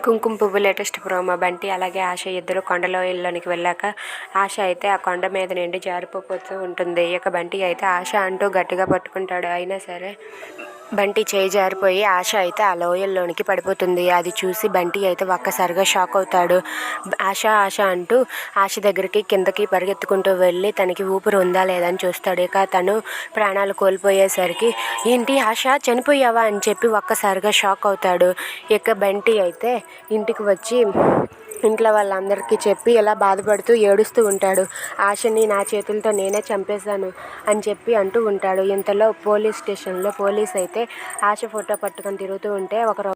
కుంకుమ పువ్వు latest promo. Bunty అలాగే ఆశ ఇద్దరు కొండలోయల్లోనికి వెళ్ళాక ఆశ అయితే ఆ కొండ మీద నుండి జారిపోతూ ఉంటుంది. ఇక బంటి అయితే ఆశ అంటూ గట్టిగా పట్టుకుంటాడు. అయినా సరే బంటి చేయి జారిపోయి ఆశ అయితే ఆ లోయల్లోనికి పడిపోతుంది. అది చూసి బంటి అయితే ఒక్కసారిగా షాక్ అవుతాడు. ఆశ ఆశ అంటూ ఆశ దగ్గరికి కిందకి పరిగెత్తుకుంటూ వెళ్ళి తనకి ఊపిరి ఉందా లేదని చూస్తాడు. ఇక తను ప్రాణాలు కోల్పోయేసరికి ఏంటి ఆశ చనిపోయావా అని చెప్పి ఒక్కసారిగా షాక్ అవుతాడు. ఇక బంటి అయితే ఇంటికి వచ్చి ఇంట్లో వాళ్ళందరికీ చెప్పి ఇలా బాధపడుతూ ఏడుస్తూ ఉంటాడు. ఆశని నా చేతులతో నేనే చంపేశాను అని చెప్పి అంటూ ఉంటాడు. ఇంతలో పోలీస్ స్టేషన్లో పోలీస్ అయితే ఆశ ఫోటో పట్టుకొని తిరుగుతూ ఉంటే ఒక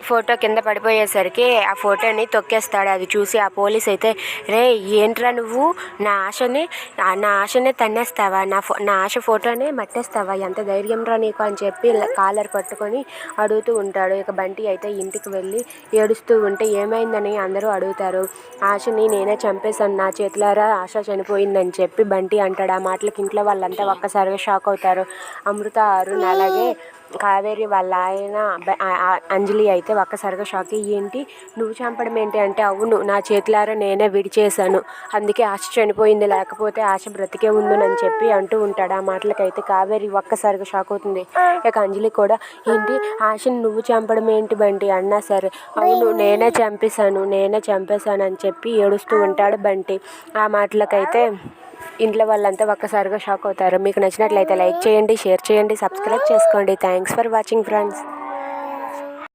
ఫోటో కింద పడిపోయేసరికి ఆ ఫోటోని తొక్కేస్తాడు. అది చూసి ఆ పోలీస్ అయితే రే ఏంట్రా నువ్వు నా ఆశనే తన్నేస్తావా, నా ఆశ ఫోటోనే మట్టేస్తావా, ఎంత ధైర్యం రా నీకు అని చెప్పి కాలర్ పట్టుకొని అడుగుతూ ఉంటాడు. ఇక బంటి అయితే ఇంటికి వెళ్ళి ఏడుస్తూ ఉంటే ఏమైందని అందరూ అడుగుతారు. ఆశని నేనే చంపేశాను, నా చేతులారా ఆశ చనిపోయిందని చెప్పి బంటి అంటాడు. ఆ మాటలకి ఇంట్లో వాళ్ళంతా ఒక్కసారిగా షాక్ అవుతారు. అమృత, అరుణ్ అలాగే కావేరి వాళ్ళ ఆయన అంజలి అయితే ఒక్కసారిగా షాక్ అయ్యి ఏంటి నువ్వు చంపడం ఏంటి అంటే అవును నా చేతులారా నేనే విడిచేశాను, అందుకే ఆశ చనిపోయింది, లేకపోతే ఆశ బ్రతికే ఉందని చెప్పి అంటూ ఉంటాడు. ఆ మాటలకైతే కావేరి ఒక్కసారిగా షాక్ అవుతుంది. ఇక అంజలి కూడా ఏంటి ఆశని నువ్వు చంపడం ఏంటి బంటి అన్నా సరే అవును నేనే చంపేశాను అని చెప్పి ఏడుస్తూ ఉంటాడు బంటి. ఆ మాటలకైతే ఇంట్లో వాళ్ళంతా ఒక్కసారిగా షాక్ అవుతారు. మీకు నచ్చినట్లయితే లైక్ చేయండి, షేర్ చేయండి, సబ్స్క్రైబ్ చేసుకోండి. Thanks for watching friends.